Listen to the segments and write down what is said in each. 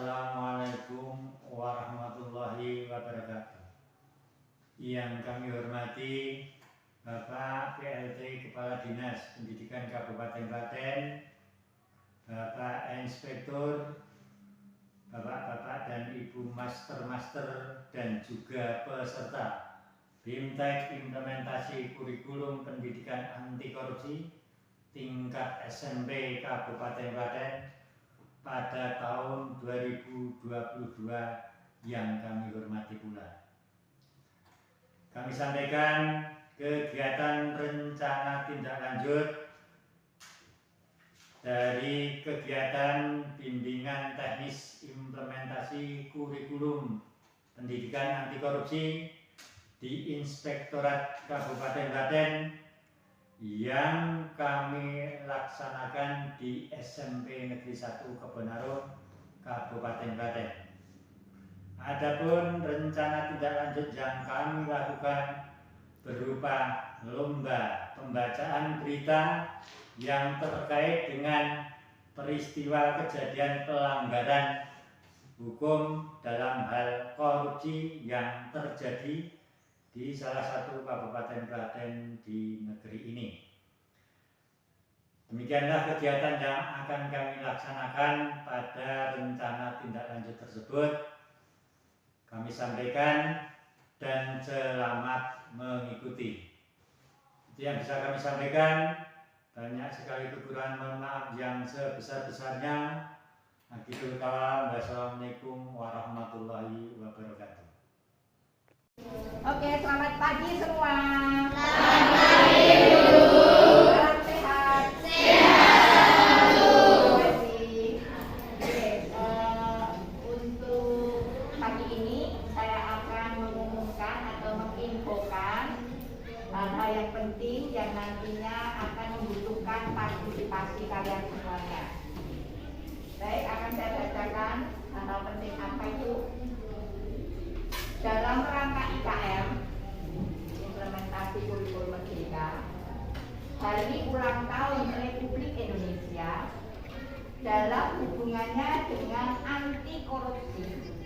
Assalamualaikum warahmatullahi wabarakatuh. Yang kami hormati Bapak PLT Kepala Dinas Pendidikan Kabupaten Klaten, Bapak Inspektur, Bapak-bapak dan Ibu Master-master dan juga peserta BIMTEK Implementasi Kurikulum Pendidikan Anti Korupsi tingkat SMP Kabupaten Klaten pada tahun 2022 yang kami hormati pula. Kami sampaikan kegiatan rencana tindak lanjut dari kegiatan bimbingan teknis implementasi kurikulum pendidikan anti korupsi di Inspektorat Kabupaten Klaten yang kami laksanakan di SMP Negeri 1 Kebonarung, Kabupaten Klaten. Adapun rencana tindak lanjut yang kami lakukan berupa lomba pembacaan berita yang terkait dengan peristiwa kejadian pelanggaran hukum dalam hal korupsi yang terjadi di salah satu Kabupaten Klaten di negeri ini. Demikianlah kegiatan yang akan kami laksanakan pada rencana tindak lanjut tersebut. Kami sampaikan dan selamat mengikuti. Itu yang bisa kami sampaikan. Banyak sekali kekurangan, mohon maaf yang sebesar-besarnya. Wassalamualaikum warahmatullahi wabarakatuh. Oke, selamat pagi semua. Selamat pagi, Bu. Salam sehat. Sehat, Bu. Terima kasih. Untuk pagi ini saya akan mengumumkan atau menginfokan hal-hal yang penting yang nantinya akan membutuhkan partisipasi kalian semuanya. Baik, akan saya bacakan hal-hal penting apa itu. Dalam rangka IKM, implementasi kurikulum merdeka, hari ulang tahun Republik Indonesia, dalam hubungannya dengan anti korupsi,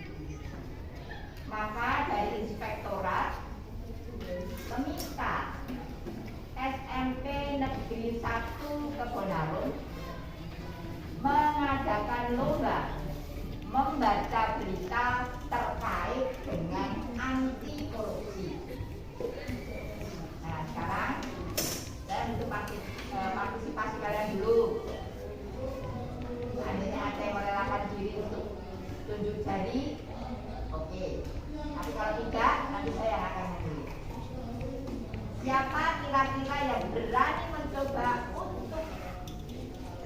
maka dari Inspektorat meminta SMP Negeri 1 Kebonarung mengadakan lomba membaca berita terkait dengan anti korupsi. Nah, sekarang saya untuk partisipasi kalian dulu. Seandainya ada yang merelakan diri untuk tunjuk jari, oke. Tapi kalau tidak, nanti saya yang akan memilih. Siapa kira-kira yang berani mencoba untuk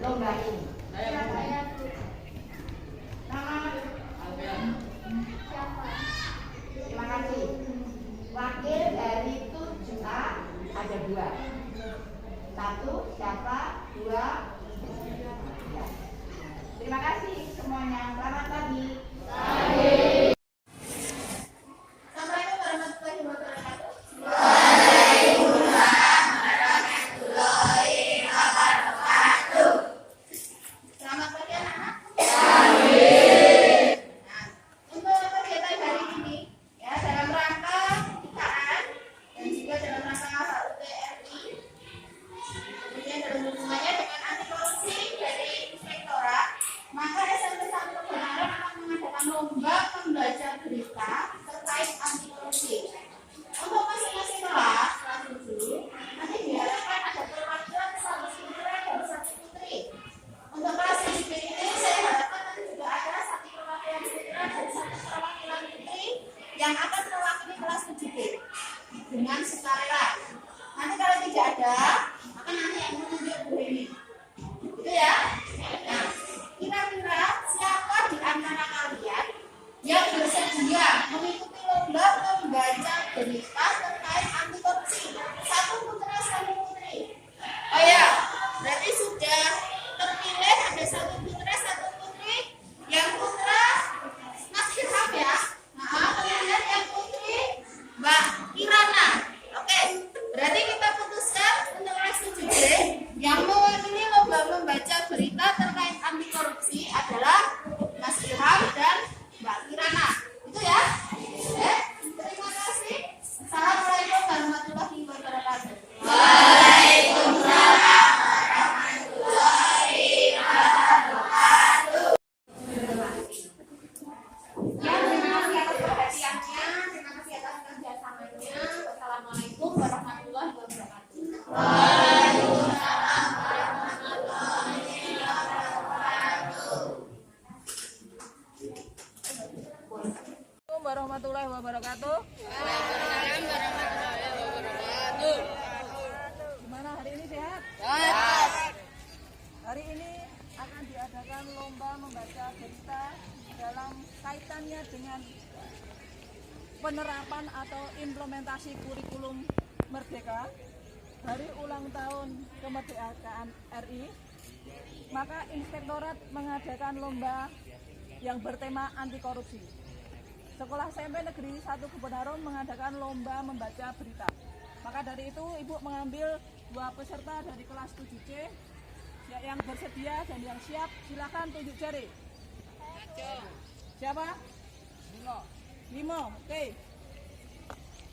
lomba ini? Saya. Nama? Siapa? Terima kasih. Wakil dari 7A ada 2. 1 siapa? 2 ya. Terima kasih semuanya. Selamat pagi. Pagi. Assalamualaikum warahmatullahi wabarakatuh. Waalaikumsalam warahmatullahi wabarakatuh. Selamat pagi anak-anak. Pagi. Untuk kegiatan hari ini, ya dalam rangka IKM dan juga dalam rangka HUT-RI, kemudian dalam hubungannya dengan anti korupsi dari Inspektorat, maka SMP 1 Kebonarung akan mengadakan lomba membaca berita terkait anti korupsi. Untuk masing-masing kelas 7, nanti diharapkan ada perwakilan 1 putra dan 1 putri. Untuk kelas B ini saya harapkan nanti juga ada 1 perwakilan putra dan 1 perwakilan putri yang akan mewakili kelas 7B dengan sukarela. Nanti kalau tidak ada, maka nanti yang menunjuk Bu Heni. Itu ya. Nah, kira-kira siapa di antara kalian yang bersedia mengikuti lomba membaca berita terkait anti korupsi? 1 putra, 1 putri. Oh ya, berarti sudah terpilih ada 1 putra, 1 putri. Yang putra Mas Ilham ya. Nah, kemudian yang putri Mbak Kirana. Oke, berarti kita putuskan untuk kelas 7B yang mewakili lomba membaca berita terkait anti korupsi adalah Mas Ilham dan Assalamualaikum warahmatullahi wabarakatuh. Gimana hari ini, sehat? Hari ini akan diadakan lomba membaca berita dalam kaitannya dengan penerapan atau implementasi kurikulum Merdeka hari ulang tahun kemerdekaan RI. Maka Inspektorat mengadakan lomba yang bertema anti korupsi. Sekolah SMP Negeri 1 Kebenarum mengadakan lomba membaca berita. Maka dari itu Ibu mengambil 2 peserta dari kelas 7C yang bersedia dan yang siap. Silakan tunjuk jari. Siapa? Limo. Oke.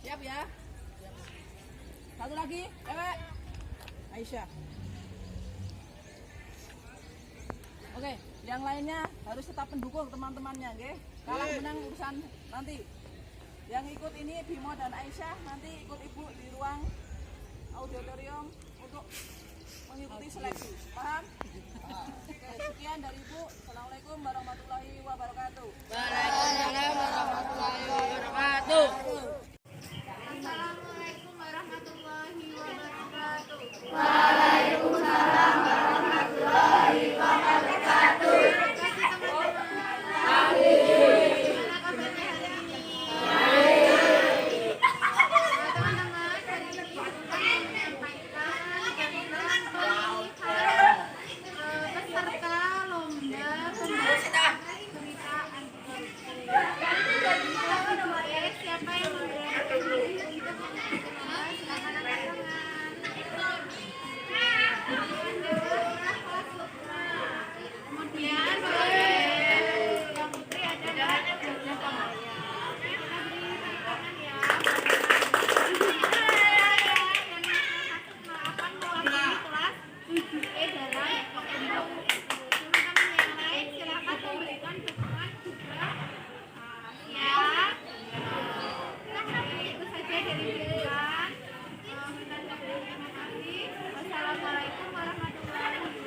Siap ya. Satu lagi, cewek. Aisyah. Oke, yang lainnya harus tetap mendukung teman-temannya, oke? Kalah menang urusan nanti. Yang ikut ini Bimo dan Aisyah nanti ikut Ibu di ruang auditorium untuk mengikuti seleksi. Paham? Oke, sekian dari Ibu. Assalamualaikum warahmatullahi wabarakatuh. Waalaikumsalam warahmatullahi wabarakatuh. Assalamualaikum warahmatullahi wabarakatuh. Waalaikumsalam warahmatullahi wabarakatuh. Gimana kabarnya hari ini? Teman-teman, hari ini akan menyampaikan tentang peserta lomba pembaca berita anti korupsi. Oke, siapa yang memberanikan diri untuk mengikuti lomba? Silakan angkat tangan. Kemudian yang putri adalah Jaja Kamaya. Kita beri tepuk tangan ya. Yang akan mewakili kelas 7E dalam lomba itu. Teman-teman yang lain silakan memberikan dukungan juga. Siap. Itu saja dari kita. Terima kasih. Wassalamualaikum warahmatullahi wabarakatuh.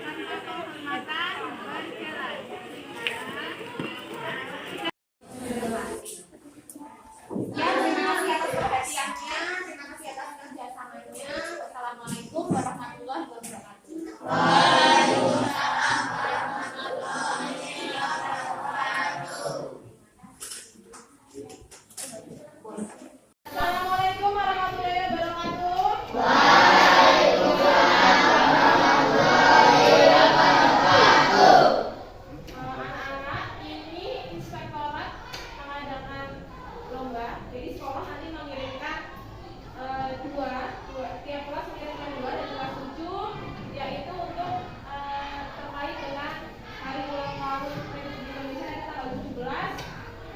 Tanpa penghormatan berjalan. Ya, terima kasih atas perhatiannya, terima kasih atas kerjasamanya. Wassalamualaikum warahmatullahi wabarakatuh. Assalamualaikum warahmatullahi wabarakatuh. Anak-anak, ini Inspektorat mengadakan lomba. Jadi sekolah nanti mengirimkan tiap kelas mengirimkan 2 dari kelas 7, yaitu untuk terkait dengan hari ulang tahun Republik Indonesia yang tanggal 17,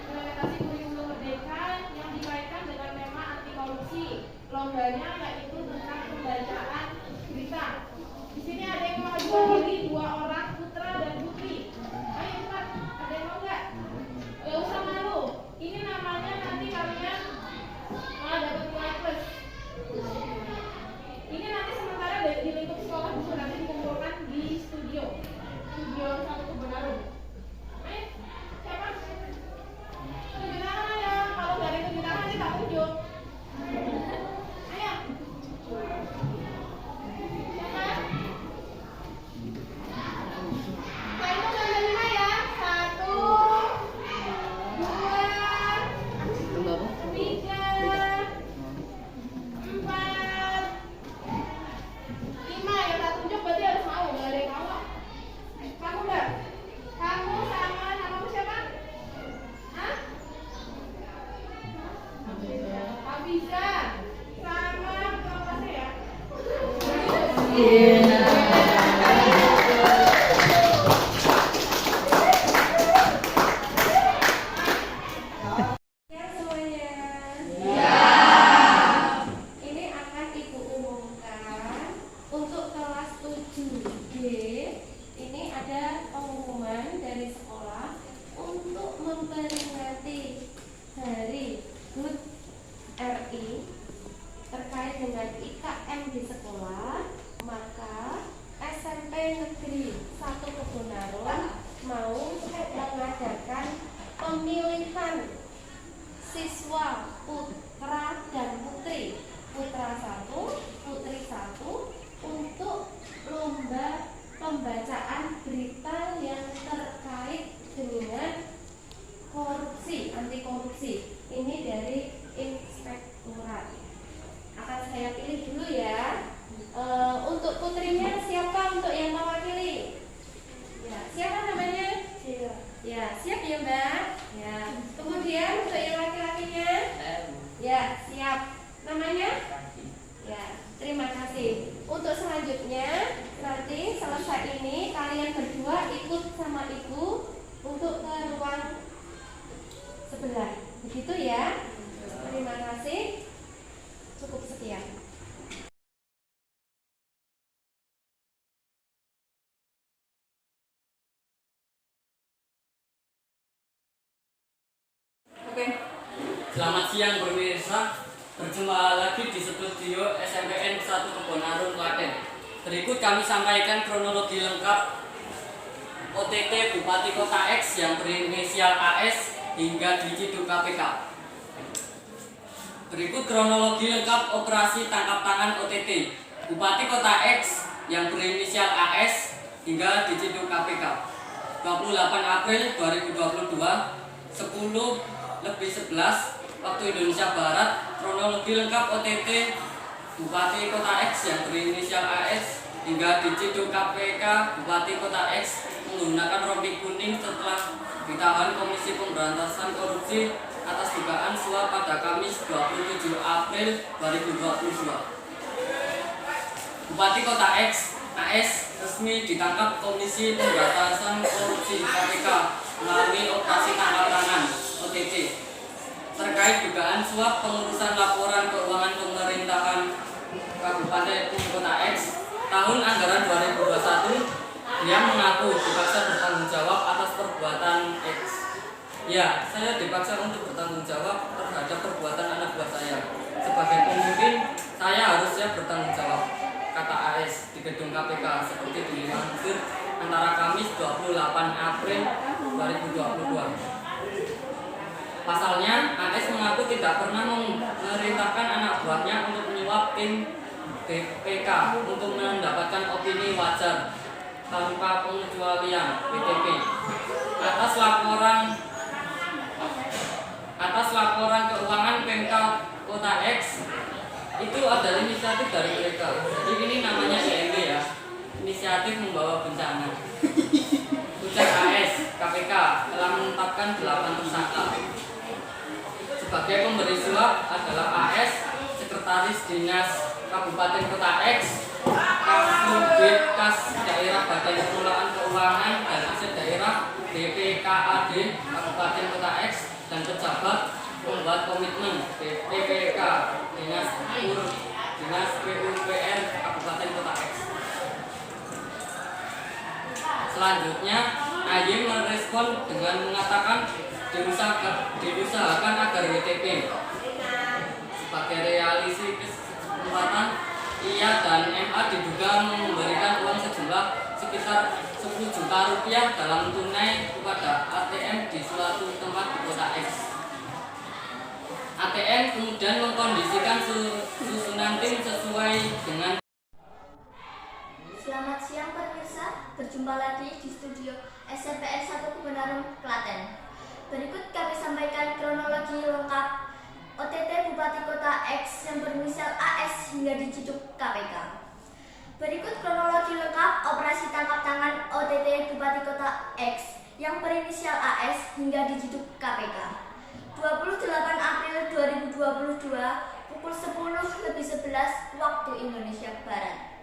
implementasi kurikulum Merdeka yang dikaitkan dengan tema anti korupsi. Lombanya yaitu tentang pembacaan berita. Di sini ada yang mengajukan diri 2 orang, putra dan putri. Ayo cepat, ada yang mau nggak? Gak usah malu. Ini namanya nanti kalian malah dapat nilai plus. Ini nanti sementara di lingkup sekolah bisa nanti dikumpulkan di studio 1 Kebenarum. Ayo, siapa? Tunjuk tangan ya. Kalau nggak ada tunjuk tangan nanti tak tunjuk. Ayo. Siapa? Saya itu sampai 5 ya. 1, 2, 3, 4, 5. Yang tak tunjuk berarti harus mau. Nggak ada yang mau. Kamu nggak? Kamu sama namamu siapa? Hah? Abiza. Sama kelasnya ya? Ya semuanya. Ini akan Ibu umumkan untuk kelas 7D. Ini ada pengumuman dari sekolah untuk memperingati Hari pemilihan siswa putra dan putri, putra 1, putri 1, untuk lomba pembacaan berita yang terkait dengan korupsi, anti korupsi. Ini dari inspektorat. Akan saya pilih dulu ya. Untuk putrinya siapa untuk yang mewakili? Ya, siapa namanya? Ya, siap ya Mbak. Ya. Kemudian untuk yang laki-lakinya? Ya, siap. Namanya? Ya, terima kasih. Untuk selanjutnya, nanti selesai ini kalian berdua ikut sama ibu untuk ke ruang sebelah. Begitu ya. Terima kasih. Cukup sekian. Selamat siang pemirsa, berjumpa lagi di studio SMPN 1 Kebonarun, Klaten. Berikut kami sampaikan kronologi lengkap OTT Bupati Kota X yang berinisial AS hingga diciduk KPK. Berikut kronologi lengkap operasi tangkap tangan OTT Bupati Kota X yang berinisial AS hingga diciduk KPK. 28 April 2022, 10:11 waktu Indonesia Barat. Kronologi lengkap OTT Bupati Kota X yang berinisial AS hingga diciduk KPK. Bupati Kota X menggunakan rompi kuning setelah ditahan Komisi Pemberantasan Korupsi atas dugaan suap pada Kamis 27 April 2022. Bupati Kota X AS resmi ditangkap Komisi Pemberantasan Korupsi KPK melalui operasi tangkap tangan OTT terkait dugaan suap pengurusan laporan keuangan pemerintahan Kabupaten Kota X tahun anggaran 2021. Dia mengaku dipaksa bertanggung jawab atas perbuatan X. Ya, saya dipaksa untuk bertanggung jawab terhadap perbuatan anak buah saya. Sebagai pemimpin, saya harusnya bertanggung jawab, kata AS di gedung KPK seperti dilansir antara Kamis 28 April 2022. Pasalnya, AS mengaku tidak pernah memerintahkan anak buahnya untuk menyuap tim BPK untuk mendapatkan opini wajar tanpa pengecualian BTP atas laporan keuangan Pemkab Kota X. Itu adalah inisiatif dari mereka. Jadi ini namanya IMB ya, inisiatif membawa bencana. Ujar AS, KPK telah menetapkan 8 tersangka. Sebagai pemberi suap adalah AS, Sekretaris Dinas Kabupaten Kota X, Kasubid Kas Daerah Badan Pengelolaan Keuangan dan Aset Daerah BPKAD Kabupaten Kota X, dan pejabat membuat komitmen BPK Dinas PUPR Kabupaten Kota X. Selanjutnya, AY merespon dengan mengatakan diusahakan agar WTP sebagai realisi kesempatan ia dan MA diduga memberikan uang sejumlah sekitar 10 juta rupiah dalam tunai kepada ATM di suatu tempat di Kota X. ATM kemudian mengkondisikan susunan tim sesuai dengan. Selamat siang pemirsa, berjumpa lagi di studio SMPN 1 Kebonarun, Klaten. Berikut kami sampaikan kronologi lengkap OTT Bupati Kota X yang berinisial AS hingga diciduk KPK. Berikut kronologi lengkap operasi tangkap tangan OTT Bupati Kota X yang berinisial AS hingga diciduk KPK. 28 April 2022 pukul 10:11 waktu Indonesia Barat.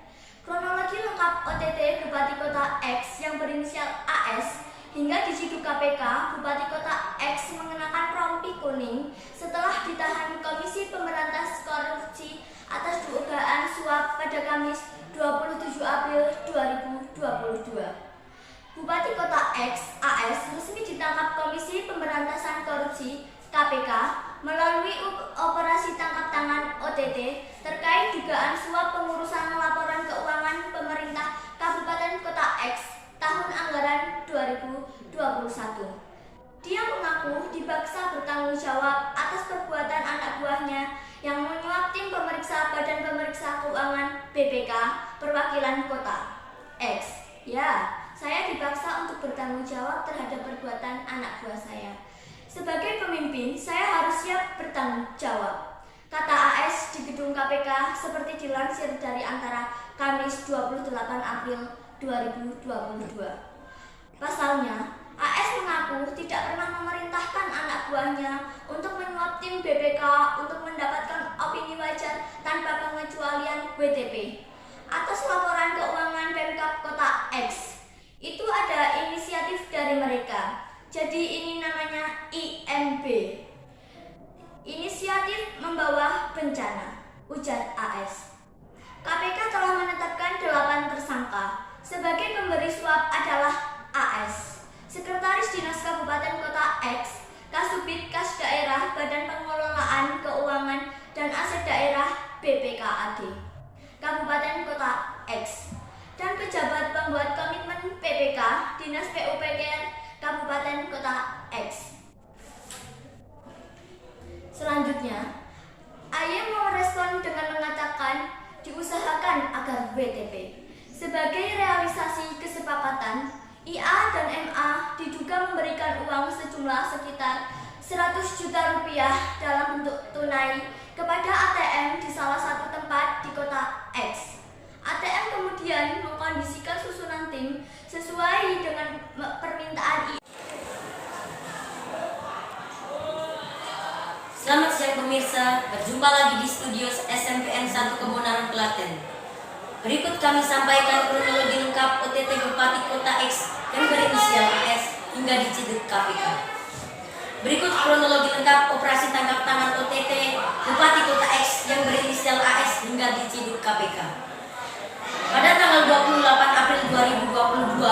Kronologi lengkap OTT Bupati Kota X yang berinisial AS hingga diciduk KPK. Bupati Kota X mengenakan rompi kuning setelah ditahan Komisi Pemberantasan Korupsi atas dugaan suap pada Kamis 27 April 2022. Bupati Kota X AS resmi ditangkap Komisi Pemberantasan Korupsi KPK melalui operasi tangkap tangan OTT terkait dugaan suap pengurusan laporan keuangan pemerintah Kabupaten Kota X tahun anggaran 2021. Dia mengaku dipaksa bertanggung jawab atas perbuatan anak buahnya yang menyuap tim pemeriksa Badan Pemeriksa Keuangan BPK Perwakilan Kota X. Ya, saya dipaksa untuk bertanggung jawab terhadap perbuatan anak buah saya. Sebagai pemimpin, saya harus siap bertanggung jawab, kata AS di gedung KPK seperti dilansir dari Antara Kamis 28 April 2022. Pasalnya, AS mengaku tidak pernah memerintahkan anak buahnya untuk menyuap tim BPK untuk mendapatkan opini wajar tanpa pengecualian WTP. Atas laporan keuangan Pemkab Kota X, itu ada inisiatif dari mereka. Jadi ini namanya IMB. Inisiatif Membawa Bencana, ujar AS. KPK telah menetapkan 8 tersangka. Sebagai pemberi suap adalah AS. Sekretaris Dinas Kabupaten Kota X, Kasubit Kas Daerah Badan Pengelolaan Keuangan dan Aset Daerah BPKAD, Kabupaten Kota X, dan pejabat pembuat komitmen PPK Dinas PUPR Kabupaten Kota X. Selanjutnya, AY merespon dengan mengatakan diusahakan agar WTP. Sebagai realisasi kesepakatan, IA dan MA diduga memberikan uang sejumlah sekitar 100 juta rupiah dalam bentuk tunai kepada ATM di salah satu tempat di Kota X. ATM kemudian mengkondisikan susunan tim sesuai dengan permintaan IA. Selamat siang pemirsa, berjumpa lagi di studio SMPN 1 Kebunaran Klaten. Berikut kami sampaikan kronologi lengkap OTT Bupati Kota X yang berinisial AS hingga diciduk KPK. Berikut kronologi lengkap operasi tangkap tangan OTT Bupati Kota X yang berinisial AS hingga diciduk KPK. Pada tanggal 28 April 2022,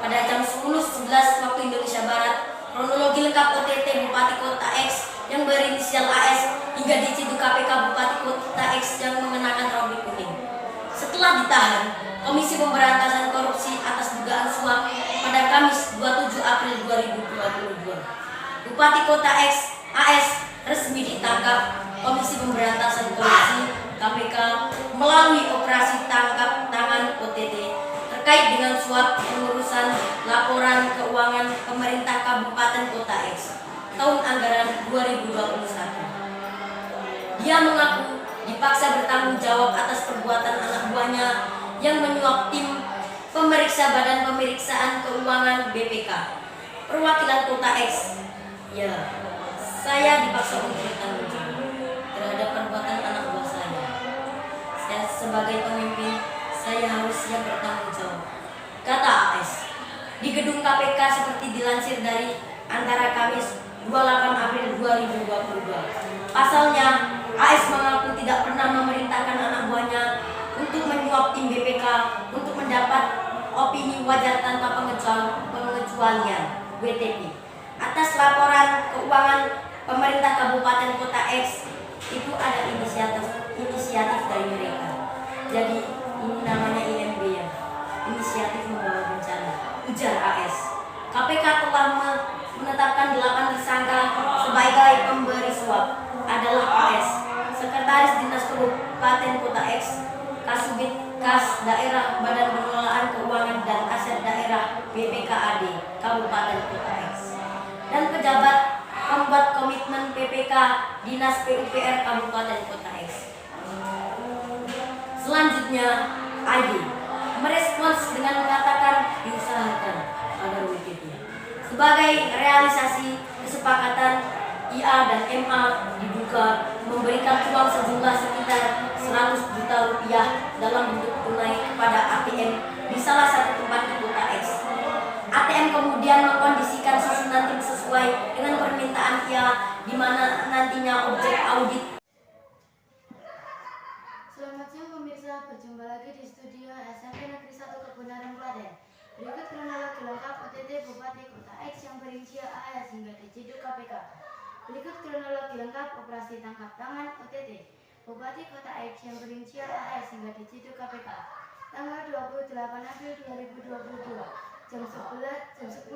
pada jam 10.11 waktu Indonesia Barat, kronologi lengkap OTT Bupati Kota X yang berinisial AS hingga diciduk KPK Bupati Kota X yang mengenakan rompi kuning. Setelah ditahan, Komisi Pemberantasan Korupsi atas dugaan suap pada Kamis 27 April 2022. Bupati Kota X AS resmi ditangkap Komisi Pemberantasan Korupsi KPK melalui operasi tangkap tangan OTT terkait dengan suap pengurusan laporan keuangan pemerintah Kabupaten Kota X tahun anggaran 2021. Dia mengaku dipaksa bertanggung jawab atas perbuatan anak buahnya yang menyuap tim pemeriksa Badan Pemeriksaan Keuangan BPK Perwakilan Kota X. Ya, saya dipaksa untuk bertanggung jawab terhadap perbuatan anak buah saya. Saya sebagai pemimpin, saya harus siap bertanggung jawab, kata AS. Di gedung KPK seperti dilansir dari Antara Kamis 28 April 2022. Pasalnya, AS mengaku tidak pernah memerintahkan anak buahnya untuk menyuap tim BPK untuk mendapat opini wajar tanpa pengecualian WTP. Atas laporan keuangan pemerintah Kabupaten Kota X, itu ada inisiatif dari mereka. Jadi ini namanya IMB ya, inisiatif membawa bencana, ujar AS. KPK telah menetapkan 8 tersangka sebagai pemberi suap adalah AS, Sekretaris Dinas Kabupaten Kota X, Kasubit Kas Daerah Badan Pengelolaan Keuangan dan Aset Daerah BPKAD Kabupaten Kota X, dan pejabat pembuat komitmen PPK Dinas PUPR Kabupaten Kota X. Selanjutnya, AD merespons dengan mengatakan diusahakan agar WTP. Sebagai realisasi kesepakatan, IA dan MA diduga memberikan uang sejumlah sekitar 100 juta rupiah dalam bentuk tunai kepada ATM di salah satu tempat di Kota X. ATM kemudian mengkondisikan susunan tim sesuai dengan permintaan IA, di mana nantinya objek audit. Selamat siang pemirsa, berjumpa lagi di studio SMP Negeri 1 Kebunaran Klaten. Berikut kronologi lengkap OTT Bupati Kota X yang berinisial AS hingga diciduk KPK. Berikut kronologi lengkap operasi tangkap tangan OTT Bupati Kota X yang berinisial AS hingga diciduk KPK tanggal 28 April 2022. jam 10:11 waktu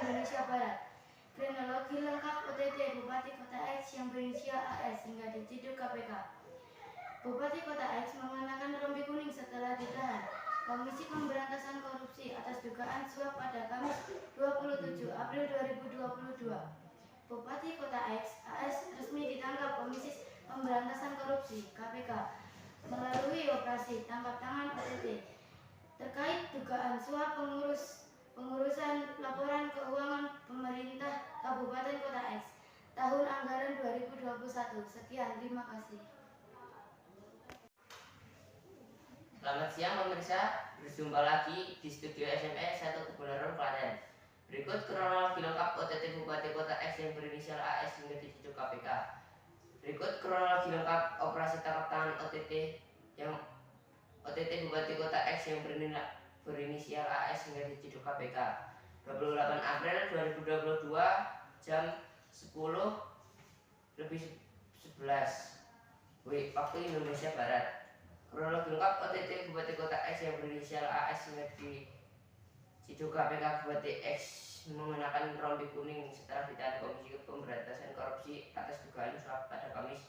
Indonesia Barat. Kronologi lengkap OTT Bupati Kota X yang berinisial AS hingga diciduk KPK. Bupati Kota X mengenakan rompi kuning setelah ditahan Komisi Pemberantasan Korupsi atas dugaan suap pada Kamis 27 April 2022. Bupati Kota X AS resmi ditangkap Komisi Pemberantasan Korupsi (KPK) melalui operasi tangkap tangan OTT terkait dugaan suap pengurusan laporan keuangan pemerintah Kabupaten Kota X tahun anggaran 2021. Sekian, terima kasih. Selamat siang pemirsa, berjumpa lagi di studio SMPN 1 Kebenaran Klaten. Berikut kronologi lengkap OTT Bupati Kota X yang berinisial AS hingga diciduk KPK. Berikut kronologi lengkap operasi tangkap tangan OTT Bupati Kota X yang berinisial AS hingga diciduk KPK. 28 April 2022 jam 10:11 waktu Indonesia Barat. Kronologi lengkap OTT Bupati Kota X yang berinisial AS hingga diciduk KPK. Bupati X mengenakan rompi kuning setelah ditahan Komisi Pemberantasan Korupsi atas dugaan suap pada Kamis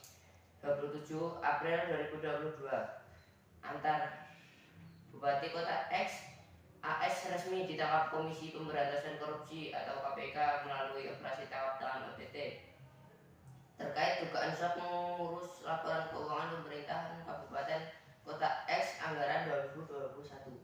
27 April 2022. Antar Bupati Kota X AS resmi ditangkap Komisi Pemberantasan Korupsi atau KPK melalui operasi tangkap tangan OTT terkait dugaan suap mengurus laporan keuangan pemerintahan Kabupaten Kota X anggaran 2021.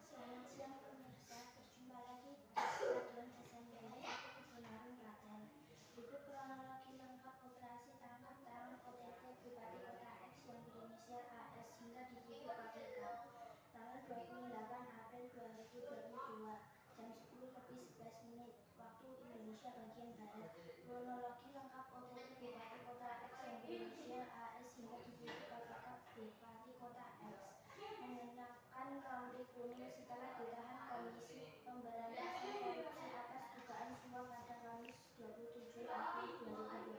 Selamat siang pemirsa, berjumpa lagi di Stadion SMPN 1 Kebenaran Klaten. Berikut kronologi lengkap operasi tangkap tangan OTT Bupati Kota X yang berinisial AS hingga diciduk KPK. Tanggal 28 April 2022 jam 10:11 waktu Indonesia bagian Barat. Kronologi lengkap OTT Bupati Kota X yang berinisial AS hingga diciduk KPK. Bupati Kota X mengenakan rompi kuning setelah ditahan Komisi Pemberantasan Korupsi atas dugaan suap pada Kamis 27 April 2022.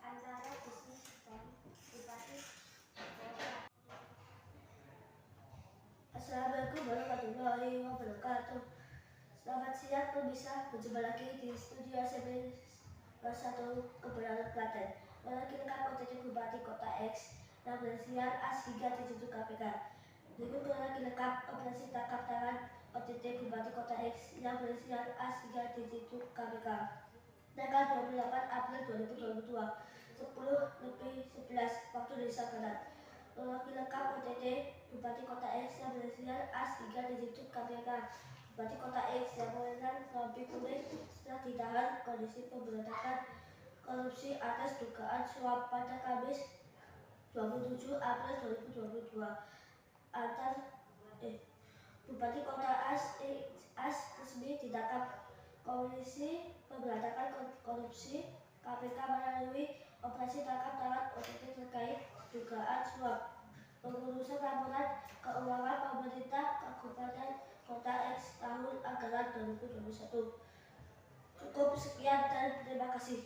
Antara bisnis dan Bupati Kota. Assalamualaikum warahmatullahi wabarakatuh. Selamat siang pemirsa, berjumpa lagi di studio SMPN 1 Kebenaran Klaten. Kronologi lengkap OTT Bupati Kota X yang berinisial AS hingga diciduk KPK. Berikut kronologi lengkap operasi tangkap tangan OTT Bupati Kota X yang berinisial AS hingga diciduk KPK. Tanggal 28 April 2022 10:11 waktu Indonesia Barat. Kronologi lengkap OTT Bupati Kota X yang berinisial AS hingga diciduk KPK. Bupati Kota X yang mengenakan rompi kuning setelah ditahan Komisi Pemberantasan Korupsi atas dugaan suap pada Kamis 27 April 2022. Antar Bupati Kota AS resmi ditangkap Komisi Pemberantasan Korupsi KPK melalui operasi tangkap tangan OTT terkait dugaan suap pengurusan laporan keuangan pemerintah Kabupaten Kota X tahun anggaran 2021. Cukup sekian dan terima kasih.